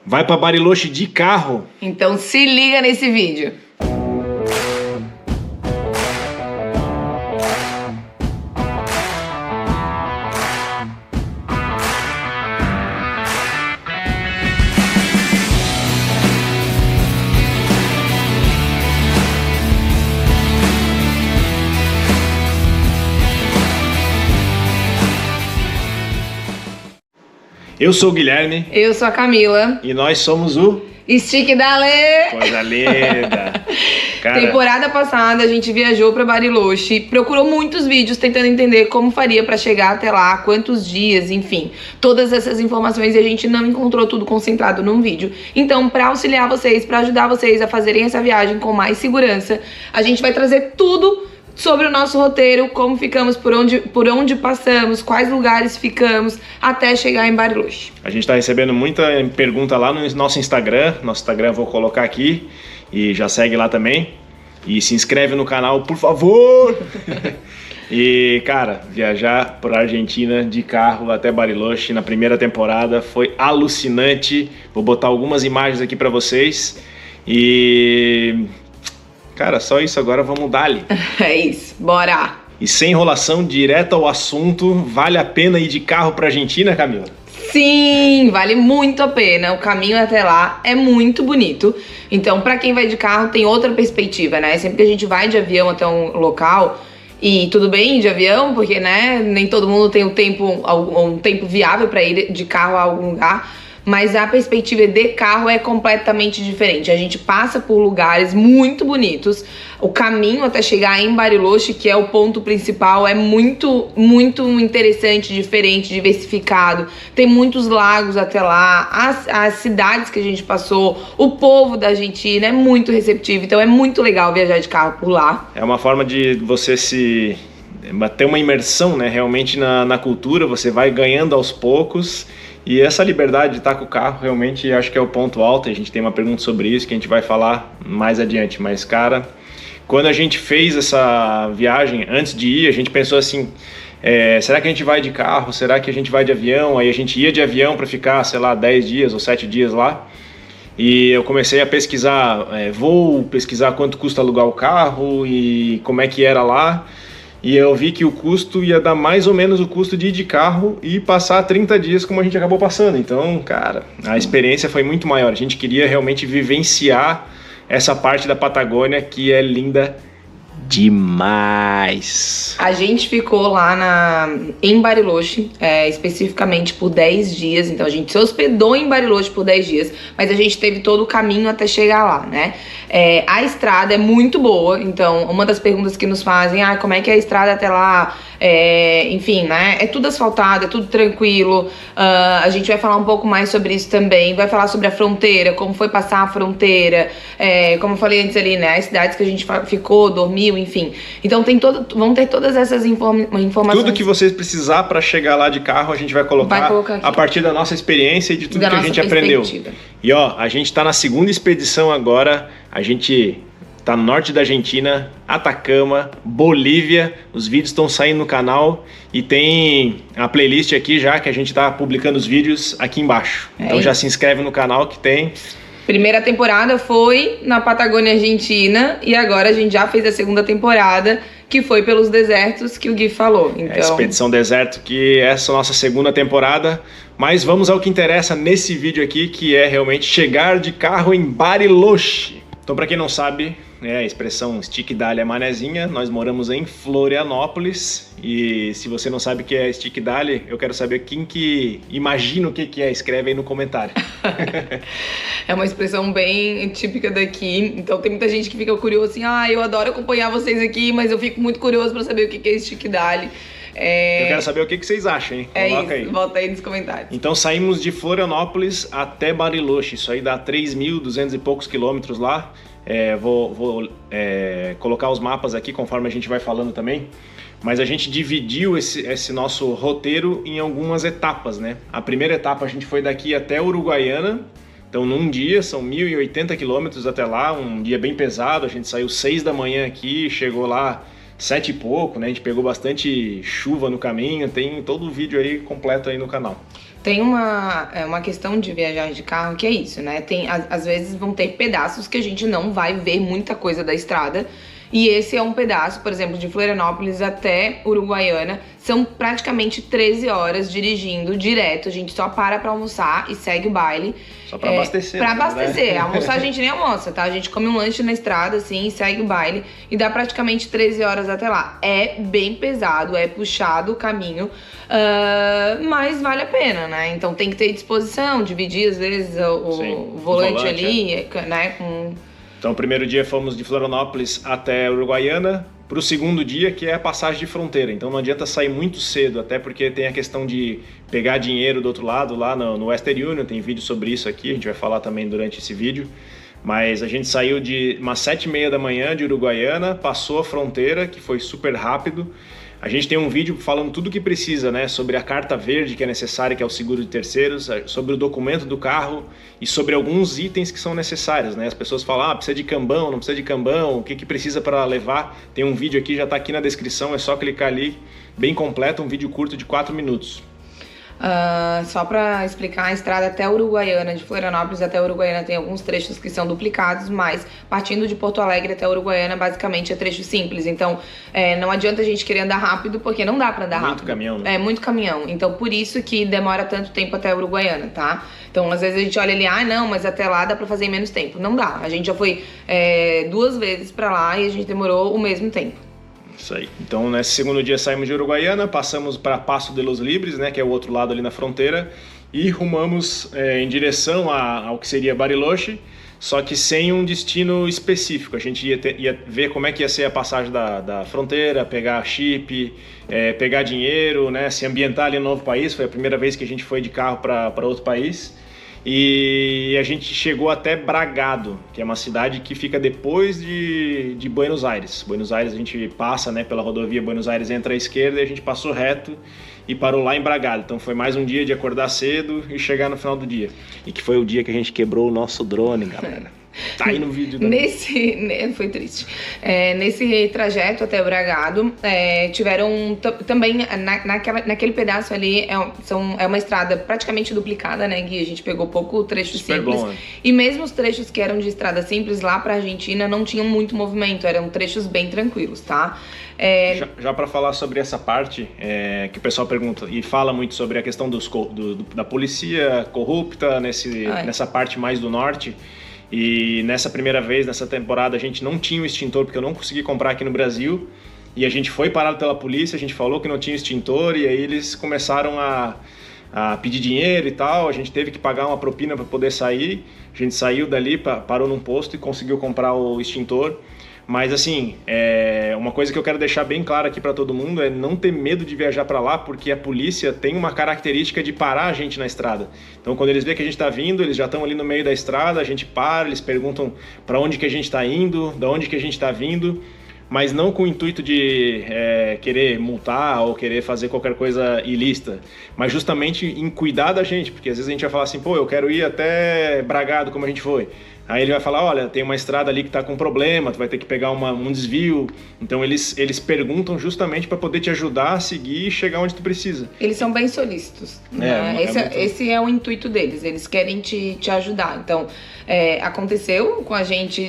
Vai para Bariloche de carro? Então se liga nesse vídeo. Eu sou o Guilherme. Eu sou a Camila. E nós somos o Stick Dale! Coisa linda! Cara, temporada passada a gente viajou pra Bariloche, procurou muitos vídeos tentando entender como faria pra chegar até lá, quantos dias, enfim. Todas essas informações e a gente não encontrou tudo concentrado num vídeo. Então, pra auxiliar vocês, pra ajudar vocês a fazerem essa viagem com mais segurança, a gente vai trazer tudo sobre o nosso roteiro, como ficamos, por onde passamos, quais lugares ficamos, até chegar em Bariloche. a gente tá recebendo muita pergunta lá no nosso Instagram. Nosso Instagram eu vou colocar aqui. E já segue lá também. E se inscreve no canal, por favor! E, cara, viajar pra Argentina de carro até Bariloche na primeira temporada foi alucinante. Vou botar algumas imagens aqui pra vocês. E... cara, só isso, agora vamos dar-lhe. É isso, bora! E sem enrolação, direto ao assunto, vale a pena ir de carro pra Argentina, Camila? Sim, vale muito a pena. O caminho até lá é muito bonito. Então, pra quem vai de carro, tem outra perspectiva, né? Sempre que a gente vai de avião até um local, e tudo bem de avião, porque, né, nem todo mundo tem um tempo viável pra ir de carro a algum lugar. Mas a perspectiva de carro é completamente diferente. A gente passa por lugares muito bonitos. O caminho até chegar em Bariloche, que é o ponto principal, é muito, muito interessante, diferente, diversificado. Tem muitos lagos até lá. As cidades que a gente passou, o povo da Argentina é muito receptivo. Então é muito legal viajar de carro por lá. É uma forma de você ter uma imersão, né, realmente na cultura. Você vai ganhando aos poucos. E essa liberdade de estar com o carro, realmente, acho que é o ponto alto. A gente tem uma pergunta sobre isso que a gente vai falar mais adiante. Mas, cara, quando a gente fez essa viagem, antes de ir, a gente pensou assim, será que a gente vai de carro? Será que a gente vai de avião? Aí a gente ia de avião para ficar, sei lá, 10 dias ou 7 dias lá. E eu comecei a pesquisar voo, pesquisar quanto custa alugar o carro e como é que era lá. E eu vi que o custo ia dar mais ou menos o custo de ir de carro e passar 30 dias como a gente acabou passando. Então, cara, a experiência foi muito maior. A gente queria realmente vivenciar essa parte da Patagônia que é linda demais. A gente ficou lá em Bariloche, especificamente por 10 dias. Então a gente se hospedou em Bariloche por 10 dias, mas a gente teve todo o caminho até chegar lá, né? A estrada é muito boa. Então uma das perguntas que nos fazem, como é que é a estrada até lá? Enfim, né? É tudo asfaltado, é tudo tranquilo. A gente vai falar um pouco mais sobre isso também. Vai falar sobre a fronteira, como foi passar a fronteira, como eu falei antes ali, né? As cidades que a gente ficou, dormiu, enfim. Então vão ter todas essas informações. Tudo que vocês precisar para chegar lá de carro, a gente vai colocar a partir da nossa experiência e de tudo que a gente aprendeu. E ó, a gente tá na segunda expedição agora. A gente tá no norte da Argentina, Atacama, Bolívia. Os vídeos estão saindo no canal e tem a playlist aqui já que a gente tá publicando os vídeos aqui embaixo. Então já se inscreve no canal que tem. Primeira temporada foi na Patagônia Argentina e agora a gente já fez a segunda temporada, que foi pelos desertos que o Gui falou. Então... Expedição Deserto, que essa é a nossa segunda temporada. Mas vamos ao que interessa nesse vídeo aqui, que é realmente chegar de carro em Bariloche. Então, para quem não sabe, a expressão Stick Dale é manezinha. Nós moramos em Florianópolis. E se você não sabe o que é Stick Dale, eu quero saber quem que imagina o que é. Escreve aí no comentário. É uma expressão bem típica daqui. Então tem muita gente que fica curioso assim, eu adoro acompanhar vocês aqui, mas eu fico muito curioso para saber o que é Stick Dale. Eu quero saber o que vocês acham, hein? Coloca aí. Volta aí nos comentários. Então saímos de Florianópolis até Bariloche. Isso aí dá 3.200 e poucos quilômetros lá. Vou colocar os mapas aqui conforme a gente vai falando também. Mas a gente dividiu esse nosso roteiro em algumas etapas, né? A primeira etapa a gente foi daqui até Uruguaiana. Então num dia são 1.080 quilômetros até lá, um dia bem pesado. A gente saiu 6 da manhã aqui, chegou lá 7 e pouco, né? A gente pegou bastante chuva no caminho, tem todo o vídeo aí completo aí no canal. Tem uma questão de viajar de carro que é isso, né? Às vezes vão ter pedaços que a gente não vai ver muita coisa da estrada. E esse é um pedaço, por exemplo, de Florianópolis até Uruguaiana. São praticamente 13 horas dirigindo direto. A gente só para pra almoçar e segue o baile. Só pra abastecer. Pra abastecer. Né? Almoçar a gente nem almoça, tá? A gente come um lanche na estrada, assim, e segue o baile. E dá praticamente 13 horas até lá. É bem pesado, é puxado o caminho. Mas vale a pena, né? Então tem que ter disposição, dividir às vezes o volante ali, né? Então, o primeiro dia fomos de Florianópolis até Uruguaiana, para o segundo dia, que é a passagem de fronteira. Então, não adianta sair muito cedo, até porque tem a questão de pegar dinheiro do outro lado, lá no Western Union, tem vídeo sobre isso aqui, a gente vai falar também durante esse vídeo. Mas a gente saiu de umas 7h30 da manhã de Uruguaiana, passou a fronteira, que foi super rápido. A gente tem um vídeo falando tudo o que precisa, né? Sobre a carta verde que é necessária, que é o seguro de terceiros, sobre o documento do carro e sobre alguns itens que são necessários, né? As pessoas falam, precisa de cambão, não precisa de cambão, o que precisa para levar. Tem um vídeo aqui, já está aqui na descrição, é só clicar ali, bem completo, um vídeo curto de 4 minutos. Só para explicar, a estrada até Uruguaiana, de Florianópolis até Uruguaiana tem alguns trechos que são duplicados, mas partindo de Porto Alegre até Uruguaiana basicamente é trecho simples, então não adianta a gente querer andar rápido, porque não dá para andar rápido. Muito caminhão, né? É muito caminhão, então por isso que demora tanto tempo até Uruguaiana, tá? Então às vezes a gente olha ali, não, mas até lá dá para fazer em menos tempo. Não dá, a gente já foi 2 vezes para lá e a gente demorou o mesmo tempo. Isso aí. Então, nesse segundo dia saímos de Uruguaiana, passamos para Passo de los Libres, né, que é o outro lado ali na fronteira, e rumamos em direção ao que seria Bariloche, só que sem um destino específico. A gente ia ver como é que ia ser a passagem da fronteira, pegar chip, pegar dinheiro, né, se ambientar ali no novo país. Foi a primeira vez que a gente foi de carro para outro país. E a gente chegou até Bragado, que é uma cidade que fica depois de Buenos Aires. Buenos Aires a gente passa, né, pela rodovia Buenos Aires, entra à esquerda e a gente passou reto e parou lá em Bragado. Então foi mais um dia de acordar cedo e chegar no final do dia. E que foi o dia que a gente quebrou o nosso drone, galera. Tá aí no vídeo também. Foi triste. Nesse trajeto até Bragado, tiveram também, naquele pedaço ali, é uma estrada praticamente duplicada, né, Gui? A gente pegou pouco trecho super simples. Bom, né? E mesmo os trechos que eram de estrada simples, lá pra Argentina, não tinham muito movimento, eram trechos bem tranquilos, tá? Já para falar sobre essa parte, que o pessoal pergunta e fala muito sobre a questão da polícia corrupta nessa parte mais do norte. E nessa primeira vez, nessa temporada, a gente não tinha o extintor, porque eu não consegui comprar aqui no Brasil. E a gente foi parado pela polícia, a gente falou que não tinha extintor, e aí eles começaram a pedir dinheiro e tal. A gente teve que pagar uma propina para poder sair. A gente saiu dali, parou num posto e conseguiu comprar o extintor. Mas assim, uma coisa que eu quero deixar bem claro aqui para todo mundo é não ter medo de viajar para lá, porque a polícia tem uma característica de parar a gente na estrada. Então quando eles veem que a gente está vindo, eles já estão ali no meio da estrada, a gente para, eles perguntam para onde que a gente está indo, de onde que a gente está vindo, mas não com o intuito de querer multar ou querer fazer qualquer coisa ilícita, mas justamente em cuidar da gente, porque às vezes a gente vai falar assim, eu quero ir até Bragado, como a gente foi. Aí ele vai falar, olha, tem uma estrada ali que está com problema, tu vai ter que pegar um desvio. Então eles perguntam justamente para poder te ajudar a seguir e chegar onde tu precisa. Eles são bem solícitos, né? Esse é o intuito deles, eles querem te ajudar. Então, aconteceu com a gente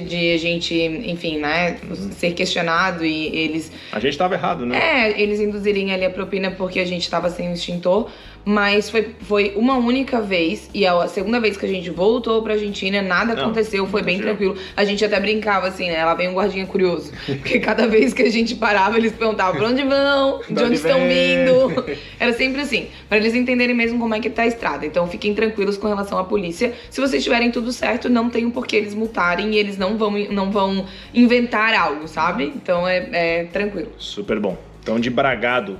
enfim, né, ser questionado e eles... A gente estava errado, né? Eles induzirem ali a propina porque a gente estava sem o extintor. Mas foi uma única vez, e a segunda vez que a gente voltou pra Argentina, nada aconteceu, foi bem tranquilo. A gente até brincava assim, né? Lá vem um guardinha curioso. Porque cada vez que a gente parava, eles perguntavam pra onde vão, de onde estão vindo. Era sempre assim, pra eles entenderem mesmo como é que tá a estrada. Então fiquem tranquilos com relação à polícia. Se vocês tiverem tudo certo, não tem por que eles multarem e eles não vão inventar algo, sabe? Então é tranquilo. Super bom. Então, de Bragado,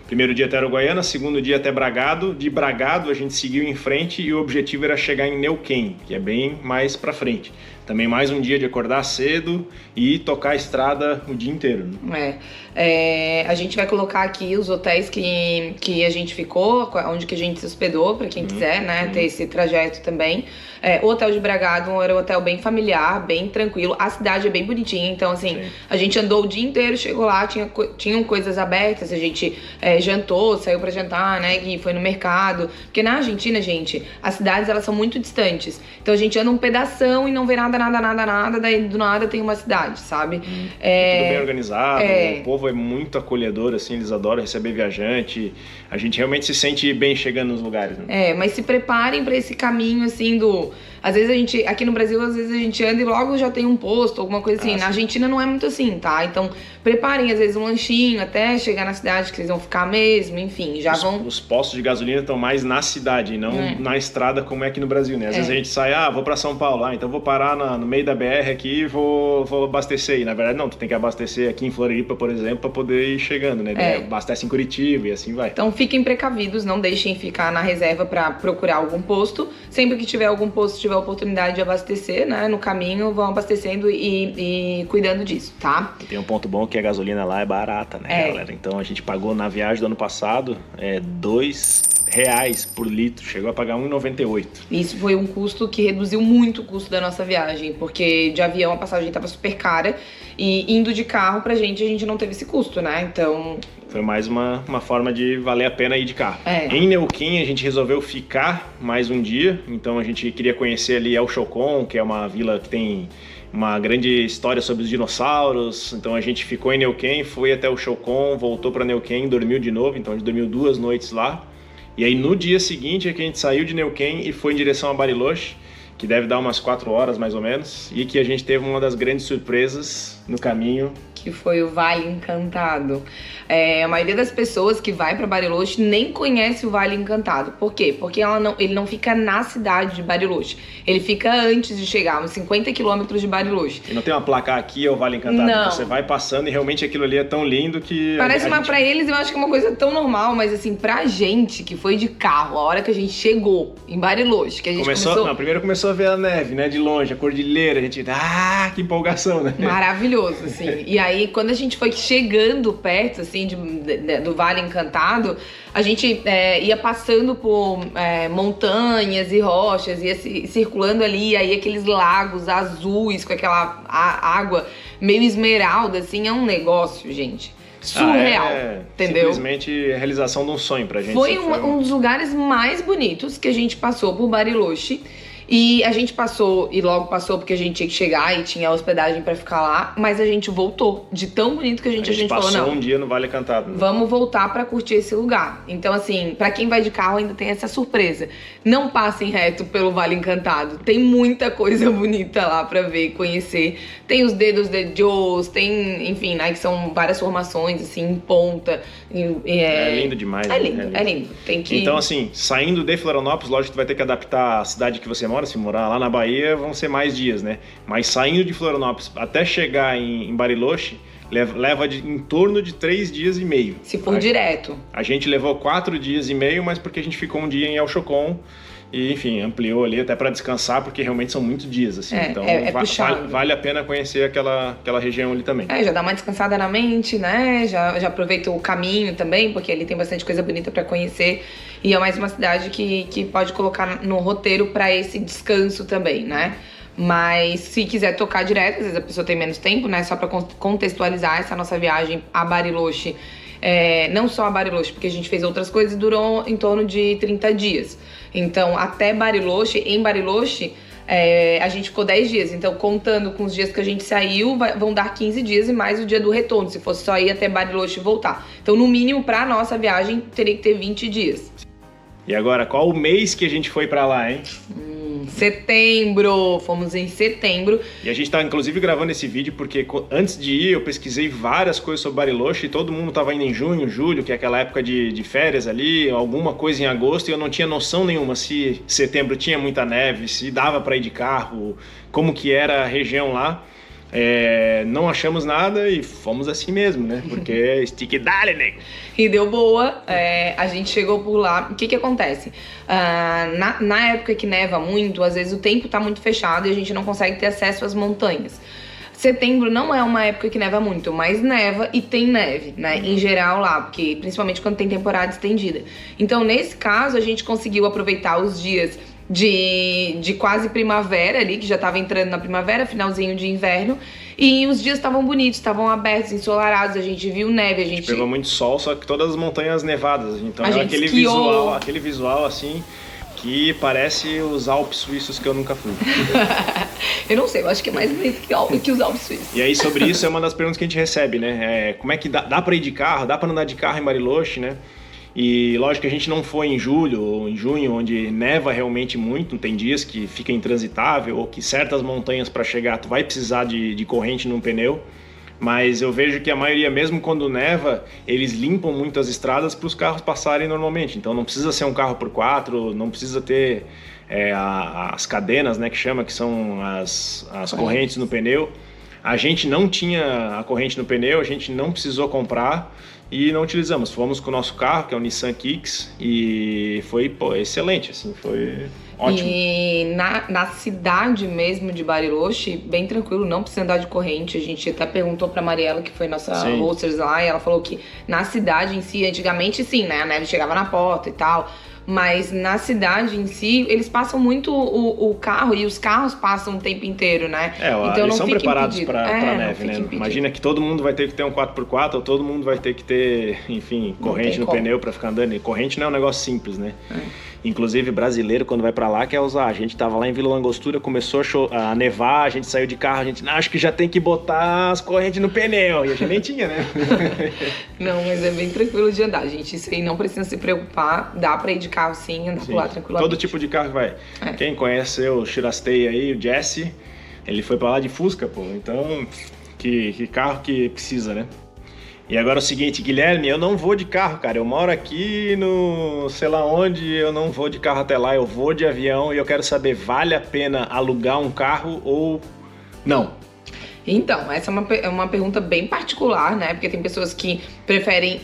primeiro dia até Uruguaiana, segundo dia até Bragado. De Bragado, a gente seguiu em frente e o objetivo era chegar em Neuquén, que é bem mais pra frente. também mais um dia de acordar cedo e tocar a estrada o dia inteiro. Né? A gente vai colocar aqui os hotéis que a gente ficou, onde que a gente se hospedou, para quem quiser, né, ter esse trajeto também. O hotel de Bragado era um hotel bem familiar, bem tranquilo. A cidade é bem bonitinha, então assim, a gente andou o dia inteiro, chegou lá, tinham coisas abertas, a gente jantou, saiu pra jantar, né, e foi no mercado. Porque na Argentina, gente, as cidades elas são muito distantes. Então a gente anda um pedação e não vê nada, daí do nada tem uma cidade, sabe? Tudo bem organizado, o povo é muito acolhedor, assim, eles adoram receber viajante. A gente realmente se sente bem chegando nos lugares, né? Mas se preparem pra esse caminho, assim, às vezes a gente, aqui no Brasil, às vezes a gente anda e logo já tem um posto, alguma coisa assim. Na Argentina não é muito assim, tá? Então, preparem, às vezes, um lanchinho até chegar na cidade que vocês vão ficar mesmo, enfim, Os postos de gasolina estão mais na cidade, não na estrada como é aqui no Brasil, né? Às vezes a gente sai, vou pra São Paulo, então vou parar no meio da BR aqui e vou abastecer. E na verdade não, tu tem que abastecer aqui em Floripa, por exemplo, pra poder ir chegando, né? Abastece em Curitiba e assim vai. Então fiquem precavidos, não deixem ficar na reserva pra procurar algum posto. Sempre que tiver algum posto, tiver a oportunidade de abastecer, né? No caminho, vão abastecendo e cuidando disso, tá? E tem um ponto bom que a gasolina lá é barata, né, galera? Então a gente pagou na viagem do ano passado R$2 por litro, chegou a pagar R$1,98. Isso foi um custo que reduziu muito o custo da nossa viagem, porque de avião a passagem estava super cara e indo de carro a gente não teve esse custo, né? Então foi mais uma forma de valer a pena ir de carro. Em Neuquén a gente resolveu ficar mais um dia, então a gente queria conhecer ali El Chocón, que é uma vila que tem uma grande história sobre os dinossauros. Então a gente ficou em Neuquén, foi até o Chocón, voltou para Neuquén, dormiu de novo, então a gente dormiu 2 noites lá. E aí no dia seguinte é que a gente saiu de Neuquén e foi em direção a Bariloche, que deve dar umas 4 horas mais ou menos, e que a gente teve uma das grandes surpresas no caminho. Que foi o Vale Encantado. A maioria das pessoas que vai para Bariloche nem conhece o Vale Encantado. Por quê? Porque ele não fica na cidade de Bariloche. Ele fica antes de chegar, uns 50 quilômetros de Bariloche. E não tem uma placa aqui, é o Vale Encantado. Não. Você vai passando e realmente aquilo ali é tão lindo que... Parece pra eles eu acho que é uma coisa tão normal, mas assim, pra gente que foi de carro, a hora que a gente chegou em Bariloche, que a gente começou... Primeiro começou a ver a neve, né, de longe, a cordilheira, a gente... que empolgação, né? Maravilhoso, assim. E aí, quando a gente foi chegando perto, assim, do Vale Encantado, a gente ia passando por montanhas e rochas, ia circulando ali, e aí aqueles lagos azuis com aquela água meio esmeralda, assim, é um negócio, gente. Surreal, entendeu? Simplesmente a realização de um sonho pra gente. Foi um dos lugares mais bonitos que a gente passou por Bariloche. E a gente passou, e logo passou porque a gente tinha que chegar e tinha hospedagem pra ficar lá, mas a gente voltou, de tão bonito que a gente falou, não. Passou um dia no Vale Encantado. Né? Vamos voltar pra curtir esse lugar. Então assim, pra quem vai de carro ainda tem essa surpresa. Não passem reto pelo Vale Encantado, tem muita coisa bonita lá pra ver e conhecer. Tem os dedos de Deus, tem, enfim, né, que são várias formações assim, em ponta. É lindo demais. É lindo. Tem que... Então assim, saindo de Florianópolis, lógico que tu vai ter que adaptar a cidade que você mora. Se morar lá na Bahia, vão ser mais dias, né? Mas saindo de Florianópolis até chegar em Bariloche, leva em torno de 3 dias e meio. Se for direto. A gente levou 4 dias e meio, mas porque a gente ficou um dia em El Chocón e, enfim, ampliou ali até para descansar, porque realmente são muitos dias, assim. Então, vale a pena conhecer aquela região ali também. Já dá uma descansada na mente, né? Já aproveita o caminho também, porque ali tem bastante coisa bonita para conhecer. E é mais uma cidade que pode colocar no roteiro para esse descanso também, né? Mas se quiser tocar direto, às vezes a pessoa tem menos tempo, né? Só para contextualizar essa nossa viagem a Bariloche. Não só a Bariloche, porque a gente fez outras coisas e durou em torno de 30 dias. Então, até Bariloche, em Bariloche, a gente ficou 10 dias. Então, contando com os dias que a gente saiu, vão dar 15 dias e mais o dia do retorno, se fosse só ir até Bariloche e voltar. Então, no mínimo, pra nossa viagem, teria que ter 20 dias. E agora, qual o mês que a gente foi pra lá, hein? Setembro, fomos em setembro. E a gente tá inclusive gravando esse vídeo porque antes de ir eu pesquisei várias coisas sobre Bariloche e todo mundo tava indo em junho, julho, que é aquela época de férias ali, alguma coisa em agosto, e eu não tinha noção nenhuma se setembro tinha muita neve, se dava para ir de carro, como que era a região lá. não achamos nada e fomos assim mesmo, né? Porque stick dale, nego. E deu boa, a gente chegou por lá. O que acontece? Na época que neva muito, às vezes o tempo tá muito fechado e a gente não consegue ter acesso às montanhas. Setembro não é uma época que neva muito, mas neva e tem neve, né? Em geral lá, porque principalmente quando tem temporada estendida. Então, nesse caso, a gente conseguiu aproveitar os dias de quase primavera ali, que já tava entrando na primavera, finalzinho de inverno. E os dias estavam bonitos, estavam abertos, ensolarados, a gente viu neve, a gente pegou muito sol, só que todas as montanhas nevadas. Então, aquele visual assim, que parece os Alpes suíços que eu nunca fui. Eu não sei, eu acho que é mais bonito que os Alpes suíços. E aí, sobre isso, é uma das perguntas que a gente recebe, né? Como é que dá pra ir de carro? Dá pra andar de carro em Bariloche, né? E lógico que a gente não foi em julho ou em junho, onde neva realmente muito, tem dias que fica intransitável, ou que certas montanhas para chegar tu vai precisar de corrente num pneu. Mas eu vejo que a maioria, mesmo quando neva, eles limpam muito as estradas para os carros passarem normalmente. Então não precisa ser um carro por 4, não precisa ter as cadenas, né, que chama, que são as correntes no pneu. A gente não tinha a corrente no pneu, a gente não precisou comprar e não utilizamos. Fomos com o nosso carro, que é o Nissan Kicks, e foi excelente, assim, foi ótimo. E na cidade mesmo de Bariloche, bem tranquilo, não precisa andar de corrente. A gente até perguntou pra Mariela, que foi nossa hostess lá, e ela falou que na cidade em si, antigamente sim, né, a neve chegava na porta e tal, mas na cidade em si, eles passam muito o carro, e os carros passam o tempo inteiro, né? Então eles são preparados para neve, né? Imagina que todo mundo vai ter que ter um 4x4, ou todo mundo vai ter que ter, enfim, corrente no pneu para ficar andando. E corrente não é um negócio simples, né? Inclusive, brasileiro, quando vai pra lá, quer usar. A gente tava lá em Vila Langostura, começou a nevar, a gente saiu de carro, a gente, acho que já tem que botar as correntes no pneu. E a gente nem tinha, né? Não, mas é bem tranquilo de andar, gente. Isso aí não precisa se preocupar. Dá pra ir de carro sim, andar por lá tranquilamente. Todo tipo de carro vai. Quem conhece o Shirastei aí, o Jesse, ele foi pra lá de Fusca, pô. Então, que carro que precisa, né? E agora é o seguinte, Guilherme, eu não vou de carro, cara. Eu moro aqui no sei lá onde, eu não vou de carro até lá, eu vou de avião e eu quero saber, vale a pena alugar um carro ou não? Então, essa é uma pergunta bem particular, né? Porque tem pessoas que preferem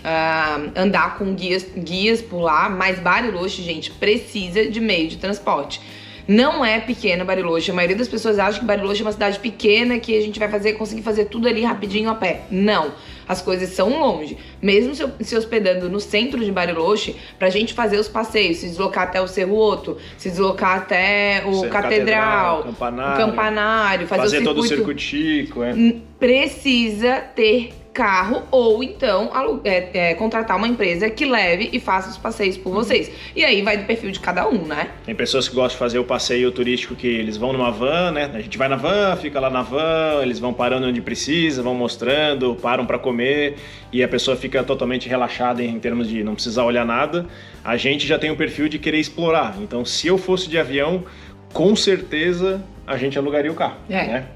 andar com guias por lá, mas Bariloche, gente, precisa de meio de transporte. Não é pequena Bariloche, a maioria das pessoas acha que Bariloche é uma cidade pequena, que a gente vai conseguir fazer tudo ali rapidinho a pé. Não, as coisas são longe. Mesmo se hospedando no centro de Bariloche, pra gente fazer os passeios, se deslocar até o Cerro Otto, se deslocar até o Catedral, o Campanário, fazer todo o circuito Chico, precisa ter carro ou então contratar uma empresa que leve e faça os passeios por vocês. E aí vai do perfil de cada um, né? Tem pessoas que gostam de fazer o passeio turístico que eles vão numa van, né? A gente vai na van, fica lá na van, eles vão parando onde precisa, vão mostrando, param para comer e a pessoa fica totalmente relaxada em termos de não precisar olhar nada. A gente já tem o perfil de querer explorar. Então, se eu fosse de avião, com certeza a gente alugaria o carro, né?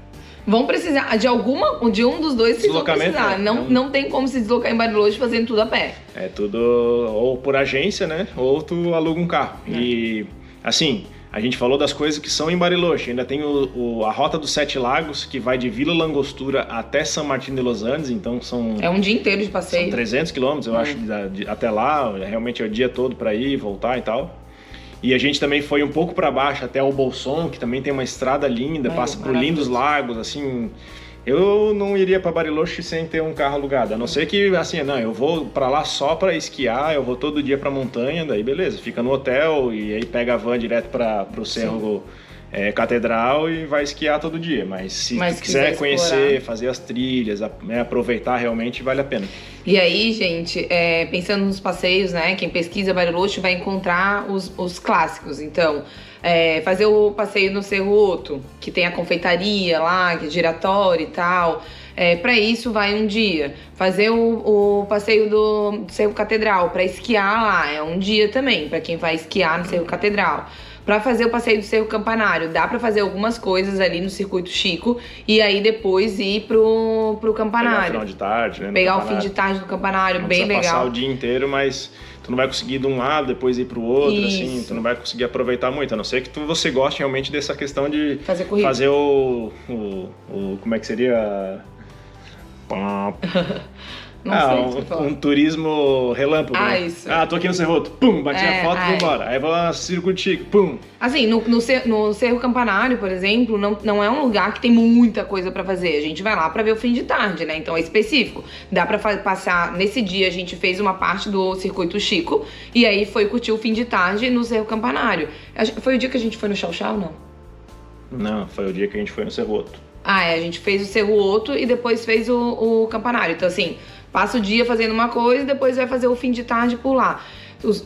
Vão precisar de um dos dois, se vão precisar. Não tem como se deslocar em Bariloche fazendo tudo a pé. É tudo ou por agência, né? Ou tu aluga um carro. E assim, a gente falou das coisas que são em Bariloche. Ainda tem a Rota dos Sete Lagos, que vai de Vila Langostura até San Martín de los Andes. Então são... É um dia inteiro de passeio. São 300 quilômetros, eu acho, até lá. Realmente é o dia todo para ir, voltar e tal. E a gente também foi um pouco para baixo até o Bolson, que também tem uma estrada linda, passa por lindos lagos, assim. Eu não iria para Bariloche sem ter um carro alugado, a não ser que, assim, não, eu vou para lá só para esquiar, eu vou todo dia para montanha, daí beleza, fica no hotel e aí pega a van direto para o Cerro Catedral e vai esquiar todo dia. Mas se tu quiser conhecer, fazer as trilhas, aproveitar, realmente vale a pena. E aí, gente, pensando nos passeios, né? Quem pesquisa Bariloche vai encontrar os clássicos. Então, fazer o passeio no Cerro Otto, que tem a confeitaria lá, que é giratória e tal. Para isso vai um dia. Fazer o passeio do Cerro Catedral, para esquiar lá, é um dia também, para quem vai esquiar no Cerro Catedral. Para fazer o passeio do Cerro Campanário, dá para fazer algumas coisas ali no circuito Chico e aí depois ir pro Campanário. Pegar o final de tarde, né? Pegar o fim de tarde do Campanário, bem legal. Passar o dia inteiro, mas tu não vai conseguir ir de um lado, depois ir pro outro, Isso. assim, tu não vai conseguir aproveitar muito, a não ser que você goste realmente dessa questão de Fazer corrida. fazer como é que seria? Não sei o que você falou. Um turismo relâmpago. Ah, né? isso. Tô aqui no Cerroto, pum, bati a foto e vou embora. Aí vou lá, circuito chique, pum. Assim, no Cerro Campanário, por exemplo, não é um lugar que tem muita coisa pra fazer. A gente vai lá pra ver o fim de tarde, né? Então é específico. Dá pra passar... Nesse dia a gente fez uma parte do Circuito Chico e aí foi curtir o fim de tarde no Cerro Campanário. Foi o dia que a gente foi no Chau Chau, não? Não, foi o dia que a gente foi no Cerroto. A gente fez o Cerro Otto e depois fez o Campanário. Então assim, passa o dia fazendo uma coisa e depois vai fazer o fim de tarde por lá.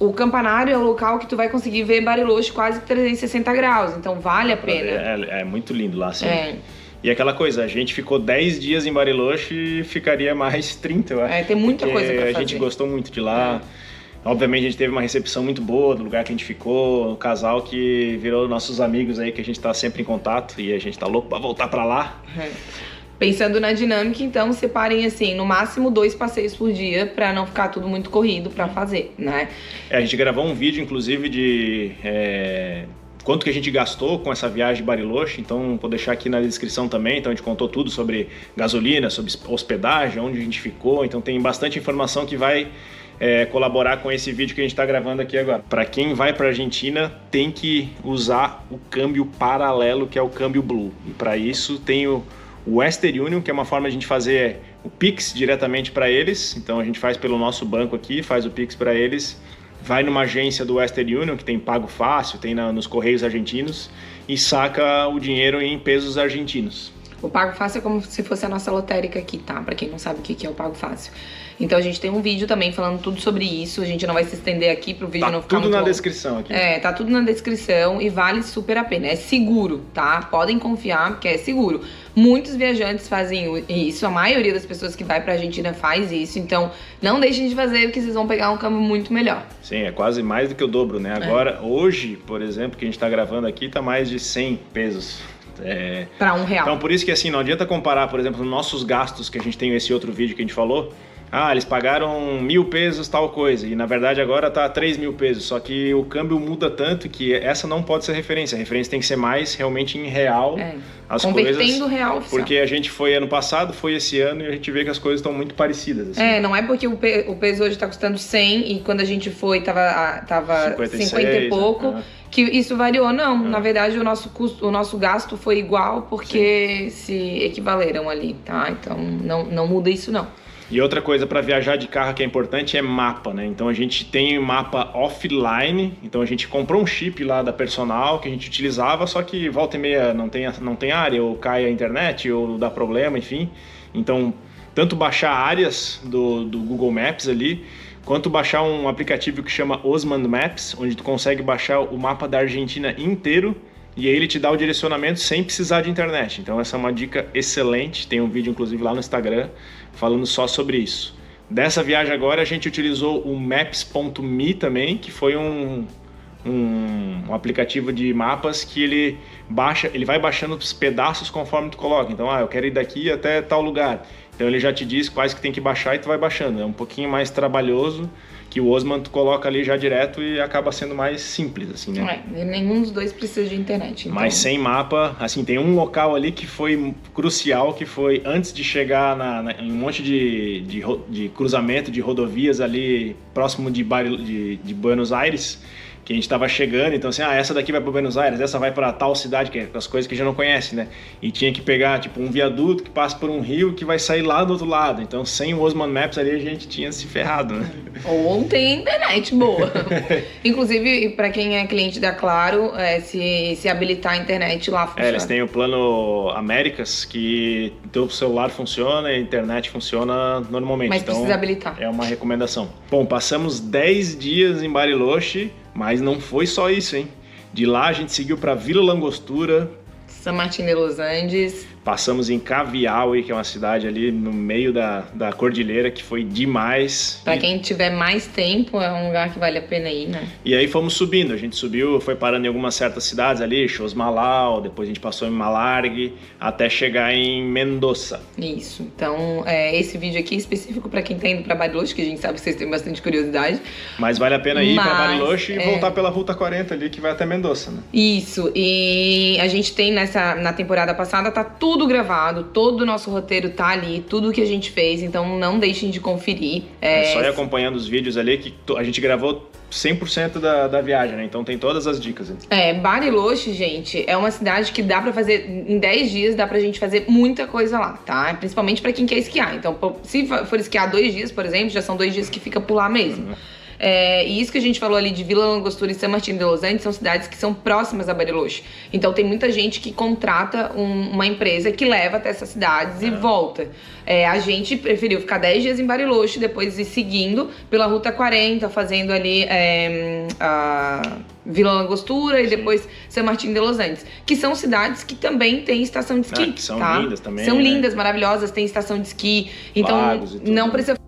O Campanário é o local que tu vai conseguir ver Bariloche quase 360 graus, então vale a pena. É muito lindo lá, assim. É. E aquela coisa, a gente ficou 10 dias em Bariloche e ficaria mais 30, eu acho. Tem muita porque coisa pra fazer. A gente gostou muito de lá. Obviamente a gente teve uma recepção muito boa do lugar que a gente ficou, um casal que virou nossos amigos aí, que a gente tá sempre em contato e a gente tá louco pra voltar pra lá. Pensando na dinâmica, então, separem assim, no máximo 2 passeios por dia pra não ficar tudo muito corrido pra fazer, né? A gente gravou um vídeo, inclusive, de quanto que a gente gastou com essa viagem de Bariloche, então vou deixar aqui na descrição também. Então a gente contou tudo sobre gasolina, sobre hospedagem, onde a gente ficou, então tem bastante informação que vai colaborar com esse vídeo que a gente está gravando aqui agora. Para quem vai para a Argentina, tem que usar o câmbio paralelo, que é o câmbio Blue, e para isso tem o Western Union, que é uma forma de a gente fazer o Pix diretamente para eles. Então a gente faz pelo nosso banco aqui, faz o Pix para eles, vai numa agência do Western Union, que tem pago fácil, tem nos Correios Argentinos, e saca o dinheiro em pesos argentinos. O Pago Fácil é como se fosse a nossa lotérica aqui, tá? Pra quem não sabe o que é o Pago Fácil. Então a gente tem um vídeo também falando tudo sobre isso. A gente não vai se estender aqui pro vídeo não ficar muito longo. Tá tudo na descrição aqui. Tá tudo na descrição e vale super a pena. É seguro, tá? Podem confiar, porque é seguro. Muitos viajantes fazem isso. A maioria das pessoas que vai pra Argentina faz isso. Então não deixem de fazer, porque vocês vão pegar um câmbio muito melhor. Sim, é quase mais do que o dobro, né? Agora, hoje, por exemplo, que a gente tá gravando aqui, tá mais de 100 pesos. Pra R$1. Então por isso que assim, não adianta comparar, por exemplo, nossos gastos, que a gente tem esse outro vídeo que a gente falou. Eles pagaram 1.000 pesos tal coisa, e na verdade agora tá 3.000 pesos, só que o câmbio muda tanto que essa não pode ser referência. A referência tem que ser mais realmente em real, as convertendo coisas, real oficial. porque a gente foi ano passado, foi esse ano, e a gente vê que as coisas estão muito parecidas. Assim. Não é porque o peso hoje tá custando 100 e quando a gente foi tava 56, 50 e pouco, que isso variou. Não, na verdade o nosso gasto foi igual porque se equivaleram ali, tá? Então não muda isso não. E outra coisa para viajar de carro que é importante é mapa, né? Então a gente tem mapa offline, então a gente comprou um chip lá da Personal que a gente utilizava, só que volta e meia não tem área, ou cai a internet, ou dá problema, enfim. Então, tanto baixar áreas do Google Maps ali, quanto baixar um aplicativo que chama Osman Maps, onde tu consegue baixar o mapa da Argentina inteiro, e aí ele te dá o direcionamento sem precisar de internet. Então essa é uma dica excelente, tem um vídeo inclusive lá no Instagram falando só sobre isso. Dessa viagem agora a gente utilizou o Maps.me também, que foi um aplicativo de mapas que ele vai baixando os pedaços conforme tu coloca. Então, eu quero ir daqui até tal lugar. Então ele já te diz quais que tem que baixar e tu vai baixando. É um pouquinho mais trabalhoso que o Osman tu coloca ali já direto e acaba sendo mais simples, assim, né? Nenhum dos dois precisa de internet. Então. Mas sem mapa, assim, tem um local ali que foi crucial, que foi antes de chegar em um monte de cruzamento de rodovias ali próximo de Buenos Aires, que a gente tava chegando, então assim, essa daqui vai para Buenos Aires, essa vai para tal cidade, que é as coisas que a gente não conhece, né? E tinha que pegar, tipo, um viaduto que passa por um rio que vai sair lá do outro lado. Então, sem o Osman Maps ali, a gente tinha se ferrado, né? Ou tem internet boa. Inclusive, para quem é cliente da Claro, se habilitar a internet lá funciona. Eles têm o plano Américas, que teu celular funciona e a internet funciona normalmente. Mas então, precisa habilitar. É uma recomendação. Bom, passamos 10 dias em Bariloche, mas não foi só isso, hein? De lá a gente seguiu para Vila Langostura. San Martín de los Andes. Passamos em Caviaui, que é uma cidade ali no meio da cordilheira, que foi demais. Pra quem tiver mais tempo, é um lugar que vale a pena ir, né? E aí fomos subindo, a gente subiu, foi parando em algumas certas cidades ali, Chosmalau, depois a gente passou em Malargüe, até chegar em Mendoza. Isso, então esse vídeo aqui é específico pra quem tá indo pra Bariloche, que a gente sabe que vocês têm bastante curiosidade. Mas vale a pena ir pra Bariloche e voltar pela Ruta 40 ali, que vai até Mendoza, né? Isso, e a gente tem na temporada passada, tá tudo gravado, todo o nosso roteiro tá ali, tudo que a gente fez, então não deixem de conferir. Só ir acompanhando os vídeos ali, que a gente gravou 100% da viagem, né? Então tem todas as dicas. Bariloche, gente, é uma cidade que dá pra fazer, em 10 dias dá pra gente fazer muita coisa lá, tá? Principalmente pra quem quer esquiar. Então, se for esquiar 2 dias, por exemplo, já são 2 dias que fica por lá mesmo. E isso que a gente falou ali de Vila Langostura e San Martín de los Andes são cidades que são próximas a Bariloche. Então tem muita gente que contrata uma empresa que leva até essas cidades e volta. A gente preferiu ficar 10 dias em Bariloche, depois ir seguindo pela Ruta 40, fazendo ali a Vila Langostura e depois San Martín de los Andes, que são cidades que também têm estação de esqui. Que são lindas também. São lindas, maravilhosas, tem estação de esqui. Então não precisa.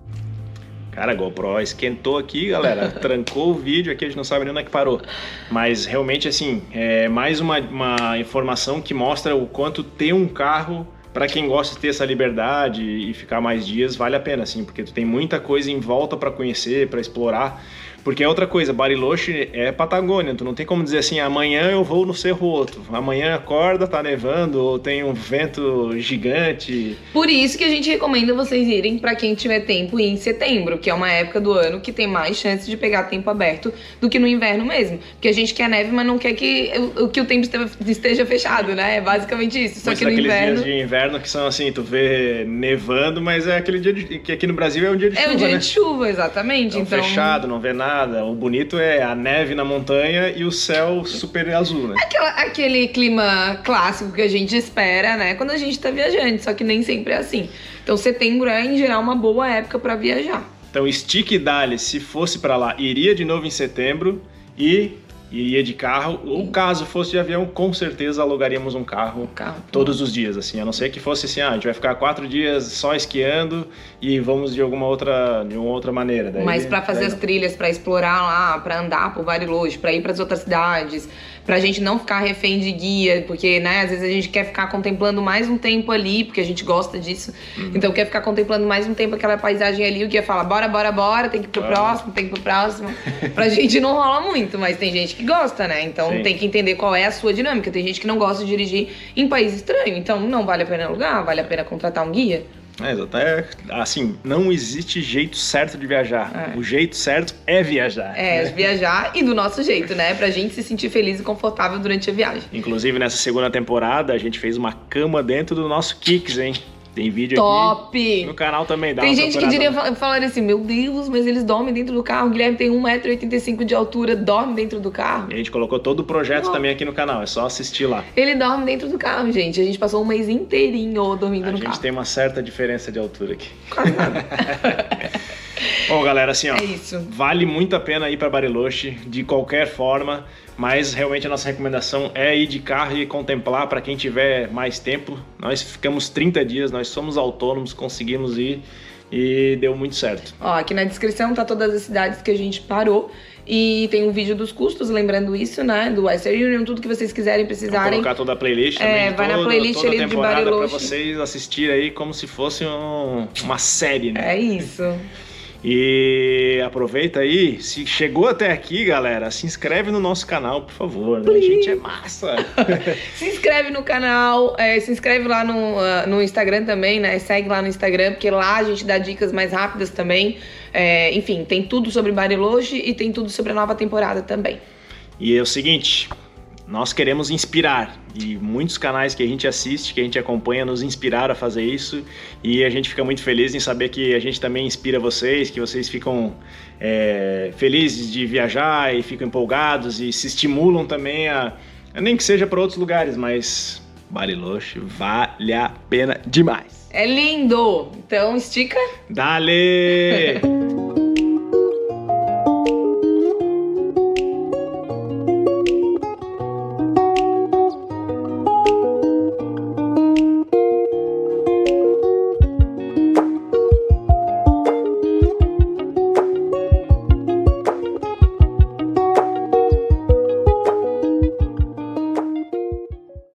Cara, a GoPro esquentou aqui, galera. Trancou o vídeo aqui, a gente não sabe nem onde é que parou. Mas realmente, assim, é mais uma informação que mostra o quanto ter um carro, para quem gosta de ter essa liberdade e ficar mais dias, vale a pena, assim, porque tu tem muita coisa em volta para conhecer, para explorar. Porque é outra coisa, Bariloche é Patagônia, tu não tem como dizer assim, amanhã eu vou no Cerro Outro, amanhã acorda, tá nevando, ou tem um vento gigante. Por isso que a gente recomenda vocês irem pra quem tiver tempo em setembro, que é uma época do ano que tem mais chance de pegar tempo aberto do que no inverno mesmo. Porque a gente quer neve, mas não quer que o tempo esteja fechado, né? É basicamente isso. Só mas que no inverno... dias de inverno que são assim, tu vê nevando, mas é aquele dia que aqui no Brasil é um dia de chuva, né? É um dia de chuva, exatamente. Então fechado, não vê nada. O bonito é a neve na montanha e o céu super azul, né? Aquele clima clássico que a gente espera, né? Quando a gente tá viajando, só que nem sempre é assim. Então setembro é, em geral, uma boa época pra viajar. Então Stick Dali, se fosse pra lá, iria de novo em setembro e iria de carro, ou caso fosse de avião, com certeza alugaríamos um carro todos os dias, assim, a não ser que fosse assim, a gente vai ficar 4 dias só esquiando e vamos de uma outra maneira. Daí, mas pra fazer as trilhas, pra explorar lá, pra andar por Bariloche, pra ir pras outras cidades, pra gente não ficar refém de guia, porque, né, às vezes a gente quer ficar contemplando mais um tempo ali, porque a gente gosta disso, então quer ficar contemplando mais um tempo aquela paisagem ali, o guia fala, bora, tem que ir pro próximo, pra gente não rola muito, mas tem gente que gosta, né, então tem que entender qual é a sua dinâmica, tem gente que não gosta de dirigir em país estranho, então não vale a pena alugar, vale a pena contratar um guia. Assim, não existe jeito certo de viajar. O jeito certo é viajar. Viajar e do nosso jeito, né? Pra gente se sentir feliz e confortável durante a viagem. Inclusive, nessa segunda temporada, a gente fez uma cama dentro do nosso Kicks, hein? Tem vídeo Top! Aqui no canal também. Tem gente que diria falar assim, meu Deus, mas eles dormem dentro do carro. O Guilherme tem 1,85 m de altura, dorme dentro do carro. E a gente colocou todo o projeto também aqui no canal, é só assistir lá. Ele dorme dentro do carro, gente. A gente passou um mês inteirinho dormindo no carro. A gente tem uma certa diferença de altura aqui. Quase nada. Bom, galera, assim, ó, é isso. Vale muito a pena ir para Bariloche de qualquer forma, mas realmente a nossa recomendação é ir de carro e contemplar para quem tiver mais tempo. Nós ficamos 30 dias, nós somos autônomos, conseguimos ir e deu muito certo. Ó, aqui na descrição tá todas as cidades que a gente parou. E tem um vídeo dos custos, lembrando isso, né? Do Western Union, tudo que vocês quiserem, precisarem. Vou colocar toda a playlist também. Vai na playlist toda ali de Bariloche. Pra vocês assistirem aí como se fosse uma série, né? É isso. E aproveita aí, se chegou até aqui, galera, se inscreve no nosso canal, por favor, né? A gente é massa. Se inscreve no canal, se inscreve lá no Instagram também, né? Segue lá no Instagram, porque lá a gente dá dicas mais rápidas também. Enfim, tem tudo sobre Bariloche e tem tudo sobre a nova temporada também. E é o seguinte, nós queremos inspirar, e muitos canais que a gente assiste, que a gente acompanha, nos inspiraram a fazer isso, e a gente fica muito feliz em saber que a gente também inspira vocês, que vocês ficam felizes de viajar e ficam empolgados e se estimulam também nem que seja para outros lugares, mas Bariloche vale a pena demais. É lindo! Então estica. Dale!